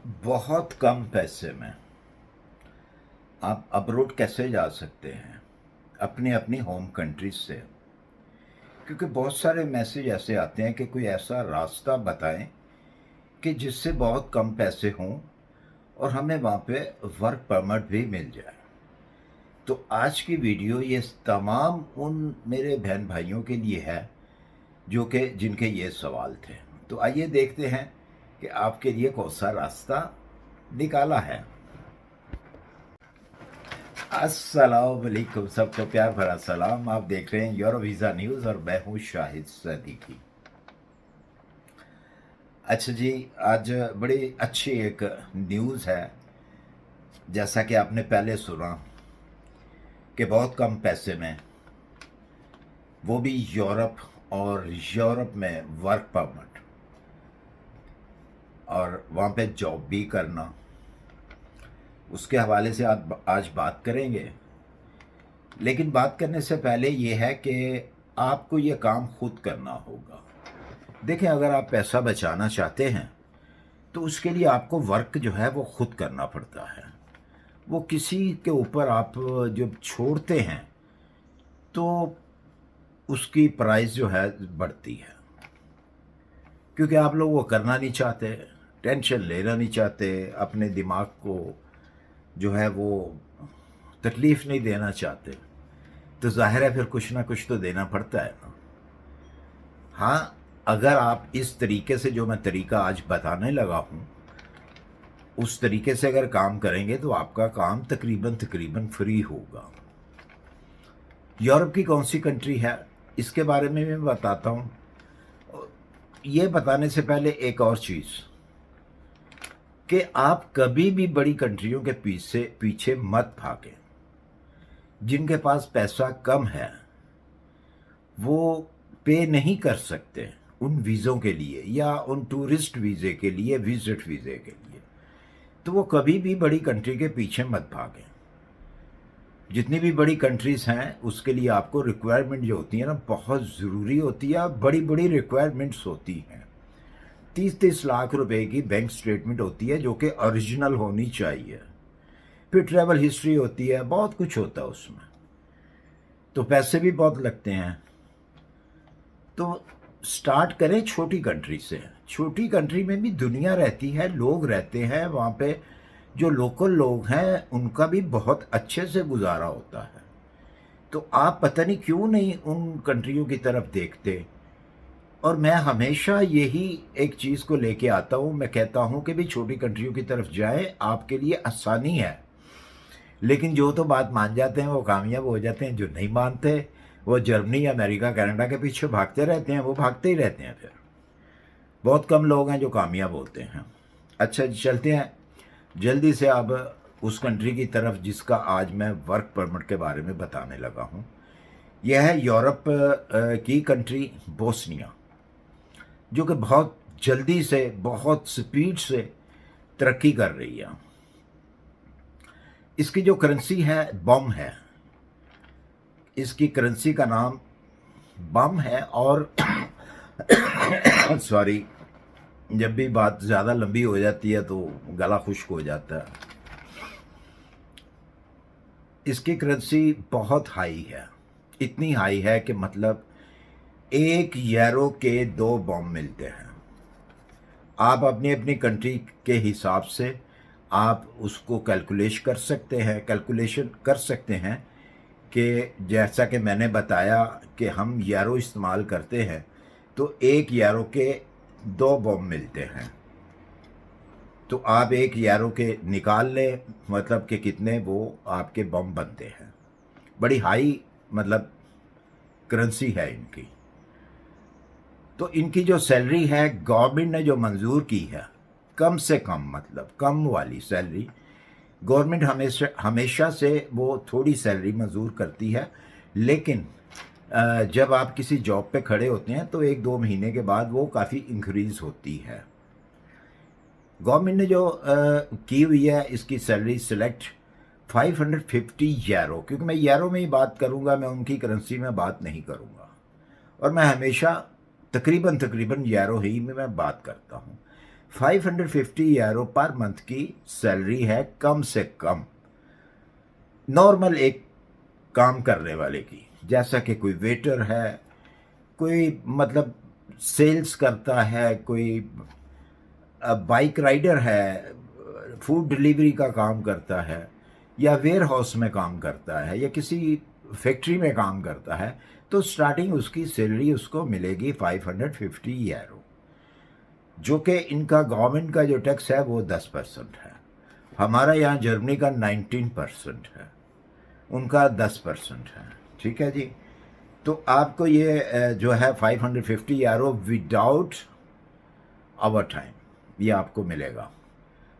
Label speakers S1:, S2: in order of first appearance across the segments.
S1: बहुत कम पैसे में आप अब्रोड कैसे जा सकते हैं अपनी अपनी होम कंट्रीज से। क्योंकि बहुत सारे मैसेज ऐसे आते हैं कि कोई ऐसा रास्ता बताएं कि जिससे बहुत कम पैसे हों और हमें वहाँ पे वर्क परमिट भी मिल जाए। तो आज की वीडियो ये तमाम उन मेरे बहन भाइयों के लिए है जो कि जिनके ये सवाल थे। तो आइए देखते हैं कि आपके लिए कौन सा रास्ता निकाला है। अस्सलाम वालेकुम, सबको प्यार भरा सलाम। आप देख रहे हैं यूरो वीज़ा न्यूज़ और मैं हूँ शाहिद सदीकी। अच्छा जी, आज बड़ी अच्छी एक न्यूज़ है। जैसा कि आपने पहले सुना कि बहुत कम पैसे में, वो भी यूरोप, और यूरोप में वर्क परमिट और वहाँ पे जॉब भी करना, उसके हवाले से आज बात करेंगे। लेकिन बात करने से पहले ये है कि आपको ये काम खुद करना होगा। देखें, अगर आप पैसा बचाना चाहते हैं तो उसके लिए आपको वर्क जो है वो खुद करना पड़ता है। वो किसी के ऊपर आप जब छोड़ते हैं तो उसकी प्राइस जो है बढ़ती है, क्योंकि आप लोग वो करना नहीं चाहते, टेंशन लेना नहीं चाहते, अपने दिमाग को जो है वो तकलीफ़ नहीं देना चाहते। तो जाहिर है फिर कुछ ना कुछ तो देना पड़ता है ना। हाँ, अगर आप इस तरीके से, जो मैं तरीका आज बताने लगा हूँ, उस तरीके से अगर काम करेंगे तो आपका काम तकरीबन तकरीबन फ्री होगा। यूरोप की कौन सी कंट्री है इसके बारे में मैं बताता हूँ। ये बताने से पहले एक और चीज़, कि आप कभी भी बड़ी कंट्रियों के पीछे पीछे मत भागें। जिनके पास पैसा कम है वो पे नहीं कर सकते उन वीज़ों के लिए या उन टूरिस्ट वीज़े के लिए, विजिट वीज़े के लिए, तो वो कभी भी बड़ी कंट्री के पीछे मत भागें। जितनी भी बड़ी कंट्रीज़ हैं उसके लिए आपको रिक्वायरमेंट जो होती है ना, बहुत ज़रूरी होती है। बड़ी बड़ी रिक्वायरमेंट्स होती हैं। 30-30 लाख रुपए की बैंक स्टेटमेंट होती है जो कि ओरिजिनल होनी चाहिए। फिर ट्रैवल हिस्ट्री होती है, बहुत कुछ होता है उसमें। तो पैसे भी बहुत लगते हैं। तो स्टार्ट करें छोटी कंट्री से। छोटी कंट्री में भी दुनिया रहती है, लोग रहते हैं वहाँ पे। जो लोकल लोग हैं उनका भी बहुत अच्छे से गुजारा होता है। तो आप पता नहीं क्यों नहीं उन कंट्रियों की तरफ देखते। और मैं हमेशा यही एक चीज़ को लेके आता हूँ, मैं कहता हूँ कि भी छोटी कंट्रियों की तरफ जाएं, आपके लिए आसानी है। लेकिन जो तो बात मान जाते हैं वो कामयाब हो जाते हैं, जो नहीं मानते वो जर्मनी, अमेरिका, कनाडा के पीछे भागते रहते हैं। वो भागते ही रहते हैं। फिर बहुत कम लोग हैं जो कामयाब होते हैं। अच्छा जी, चलते हैं जल्दी से अब उस कंट्री की तरफ जिसका आज मैं वर्क परमिट के बारे में बताने लगा हूँ। यह है यूरोप की कंट्री बोस्निया, जो कि बहुत जल्दी से, बहुत स्पीड से तरक्की कर रही है। इसकी जो करेंसी है बम है। इसकी करेंसी का नाम बम है। और सॉरी, जब भी बात ज़्यादा लंबी हो जाती है तो गला खुश्क हो जाता है। इसकी करेंसी बहुत हाई है। इतनी हाई है कि मतलब 1 यूरो के 2 बम मिलते हैं। आप अपनी अपनी कंट्री के हिसाब से आप उसको कैलकुलेशन कर सकते हैं कि जैसा कि मैंने बताया कि हम यूरो इस्तेमाल करते हैं तो 1 यूरो के 2 बम मिलते हैं। तो आप 1 यूरो के निकाल लें, मतलब कि कितने वो आपके बम बनते हैं। बड़ी हाई मतलब करेंसी है इनकी। तो इनकी जो सैलरी है गवर्नमेंट ने जो मंजूर की है, कम से कम मतलब कम वाली सैलरी, गवर्नमेंट हमेशा हमेशा से वो थोड़ी सैलरी मंजूर करती है। लेकिन जब आप किसी जॉब पे खड़े होते हैं तो 1-2 महीने के बाद वो काफ़ी इंक्रीज़ होती है। गवर्नमेंट ने जो की हुई है इसकी सैलरी सिलेक्ट 550 यूरो, क्योंकि मैं यूरो में ही बात करूंगा, मैं उनकी करेंसी में बात नहीं करूंगा। और मैं हमेशा तकरीबन तकरीबन यूरो ही में मैं बात करता हूँ। €550 पर मंथ की सैलरी है कम से कम, नॉर्मल एक काम करने वाले की। जैसा कि कोई वेटर है, कोई मतलब सेल्स करता है, कोई बाइक राइडर है, फूड डिलीवरी का काम करता है, या वेयर हाउस में काम करता है, या किसी फैक्ट्री में काम करता है, तो स्टार्टिंग उसकी सैलरी उसको मिलेगी €550, जो कि इनका गवर्नमेंट का जो टैक्स है वो 10% है। हमारा यहाँ जर्मनी का 19% है, उनका 10% है। ठीक है जी। तो आपको ये जो है €550 विदाउट आवर टाइम ये आपको मिलेगा।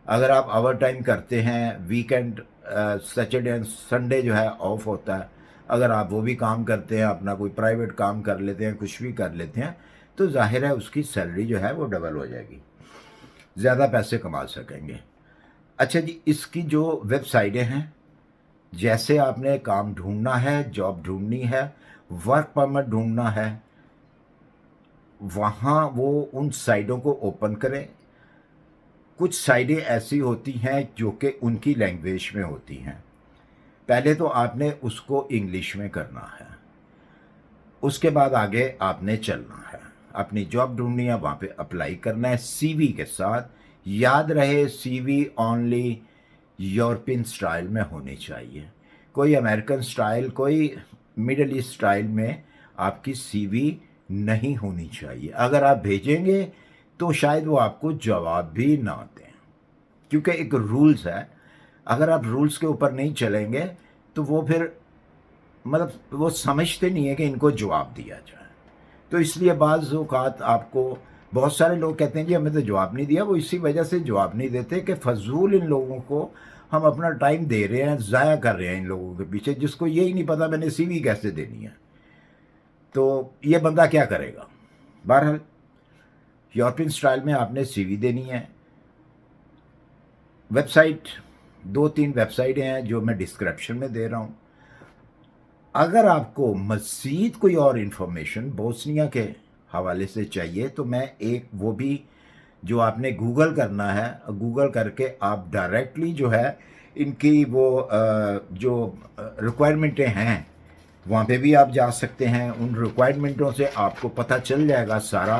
S1: अगर आप आवर टाइम करते हैं, वीकेंड सैटरडे एंड संडे जो है ऑफ होता है, अगर आप वो भी काम करते हैं, अपना कोई प्राइवेट काम कर लेते हैं, कुछ भी कर लेते हैं, तो जाहिर है उसकी सैलरी जो है वो डबल हो जाएगी, ज़्यादा पैसे कमा सकेंगे। अच्छा जी, इसकी जो वेबसाइटें हैं, जैसे आपने काम ढूंढना है, जॉब ढूंढनी है, वर्क परमिट ढूंढना है, वहाँ वो उन साइटों को ओपन करें। कुछ साइटें ऐसी होती हैं जो कि उनकी लैंग्वेज में होती हैं। पहले तो आपने उसको इंग्लिश में करना है, उसके बाद आगे आपने चलना है, अपनी जॉब ढूंढनी है, वहाँ पे अप्लाई करना है सीवी के साथ। याद रहे सीवी ओनली यूरोपियन स्टाइल में होनी चाहिए, कोई अमेरिकन स्टाइल, कोई मिडल ईस्ट स्टाइल में आपकी सीवी नहीं होनी चाहिए। अगर आप भेजेंगे तो शायद वो आपको जवाब भी ना दें, क्योंकि एक रूल्स है। अगर आप रूल्स के ऊपर नहीं चलेंगे तो वो फिर मतलब वो समझते नहीं है कि इनको जवाब दिया जाए। तो इसलिए बाज़ औक़ात आपको बहुत सारे लोग कहते हैं जी हमें तो जवाब नहीं दिया, वो इसी वजह से जवाब नहीं देते कि फ़ज़ूल इन लोगों को हम अपना टाइम दे रहे हैं, ज़ाया कर रहे हैं इन लोगों के पीछे, जिसको यही नहीं पता मैंने सीवी कैसे देनी है। तो ये बंदा क्या करेगा? बहरहाल यूरोपियन स्टाइल में आपने सीवी देनी है। वेबसाइट 2-3 वेबसाइटें हैं जो मैं डिस्क्रिप्शन में दे रहा हूँ। अगर आपको मज़ीद कोई और इन्फॉर्मेशन बोस्निया के हवाले से चाहिए तो मैं एक वो भी जो आपने गूगल करना है, गूगल करके आप डायरेक्टली जो है इनकी वो जो रिक्वायरमेंटें हैं वहाँ पे भी आप जा सकते हैं। उन रिक्वायरमेंटों से आपको पता चल जाएगा सारा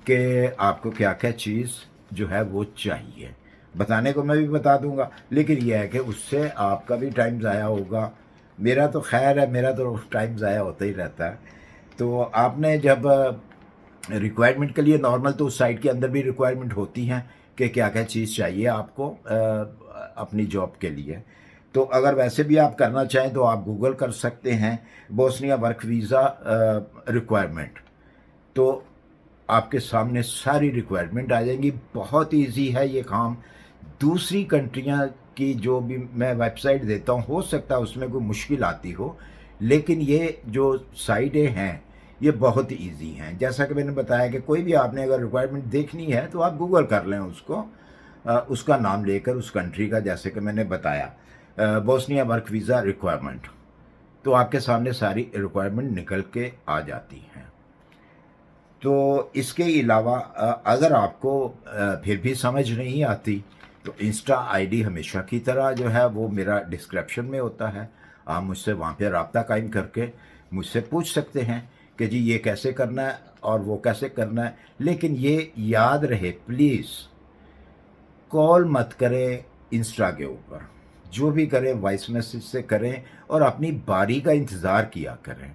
S1: कि आपको क्या क्या चीज़ जो है वो चाहिए। बताने को मैं भी बता दूंगा, लेकिन यह है कि उससे आपका भी टाइम ज़ाया होगा, मेरा तो खैर है, मेरा तो टाइम ज़ाया होता ही रहता है। तो आपने जब रिक्वायरमेंट के लिए नॉर्मल तो उस साइट के अंदर भी रिक्वायरमेंट होती हैं कि क्या क्या चीज़ चाहिए आपको अपनी जॉब के लिए। तो अगर वैसे भी आप करना चाहें तो आप गूगल कर सकते हैं बोस्निया वर्क वीज़ा रिक्वायरमेंट, तो आपके सामने सारी रिक्वायरमेंट आ जाएंगी। बहुत ईजी है ये काम। दूसरी कंट्रियां की जो भी मैं वेबसाइट देता हूँ, हो सकता है उसमें कोई मुश्किल आती हो, लेकिन ये जो साइटें हैं ये बहुत ईजी हैं। जैसा कि मैंने बताया कि कोई भी आपने अगर रिक्वायरमेंट देखनी है तो आप गूगल कर लें उसको, उसका नाम लेकर उस कंट्री का, जैसे कि मैंने बताया बोस्निया वर्क वीज़ा रिक्वायरमेंट, तो आपके सामने सारी रिक्वायरमेंट निकल के आ जाती हैं। तो इसके अलावा अगर आपको फिर भी समझ नहीं आती तो इंस्टा आईडी हमेशा की तरह जो है वो मेरा डिस्क्रिप्शन में होता है। आप मुझसे वहाँ पे रब्ता कायम करके मुझसे पूछ सकते हैं कि जी ये कैसे करना है और वो कैसे करना है। लेकिन ये याद रहे प्लीज़, कॉल मत करें इंस्टा के ऊपर, जो भी करें वॉइस मैसेज से करें और अपनी बारी का इंतज़ार किया करें।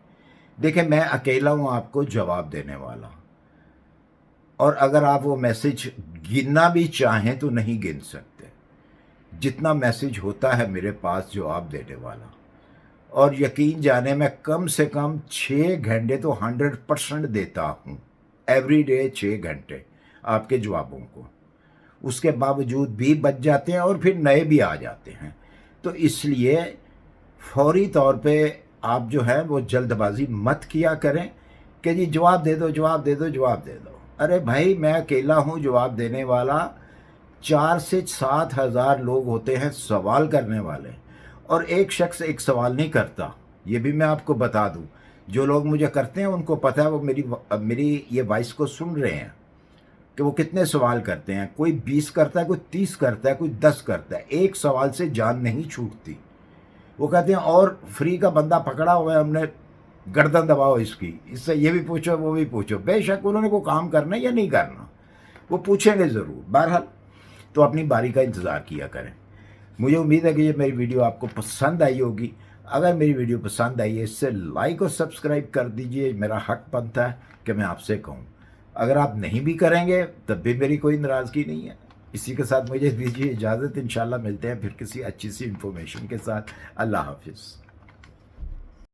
S1: देखिए मैं अकेला हूँ आपको जवाब देने वाला, और अगर आप वो मैसेज गिनना भी चाहें तो नहीं गिन सकते, जितना मैसेज होता है मेरे पास जवाब देने वाला। और यकीन जाने मैं कम से कम 6 घंटे तो 100% देता हूँ, एवरी डे 6 घंटे आपके जवाबों को। उसके बावजूद भी बच जाते हैं और फिर नए भी आ जाते हैं। तो इसलिए फौरी तौर पे आप जो है वो जल्दबाजी मत किया करें कि जी जवाब दे दो, जवाब दे दो, जवाब दे दो। अरे भाई मैं अकेला हूँ जवाब देने वाला, 4 से 7 हज़ार लोग होते हैं सवाल करने वाले, और एक शख्स एक सवाल नहीं करता। ये भी मैं आपको बता दूं, जो लोग मुझे करते हैं उनको पता है, वो मेरी ये वॉइस को सुन रहे हैं कि वो कितने सवाल करते हैं। कोई 20 करता है, कोई 30 करता है, कोई 10 करता है। एक सवाल से जान नहीं छूटती। वो कहते हैं और फ्री का बंदा पकड़ा हुआ है हमने, गर्दन दबाओ इसकी, इससे ये भी पूछो वो भी पूछो। बेशक उन्होंने को काम करना है या नहीं करना, वो पूछेंगे ज़रूर। बहरहाल तो अपनी बारी का इंतज़ार किया करें। मुझे उम्मीद है कि ये मेरी वीडियो आपको पसंद आई होगी। अगर मेरी वीडियो पसंद आई है, इससे लाइक और सब्सक्राइब कर दीजिए। मेरा हक बनता है कि मैं आपसे कहूँ। अगर आप नहीं भी करेंगे तब भी मेरी कोई नाराज़गी नहीं है। इसी के साथ मुझे दीजिए इजाज़त। इंशाल्लाह मिलते हैं फिर किसी अच्छी सी इन्फॉर्मेशन के साथ। अल्लाह हाफिज़।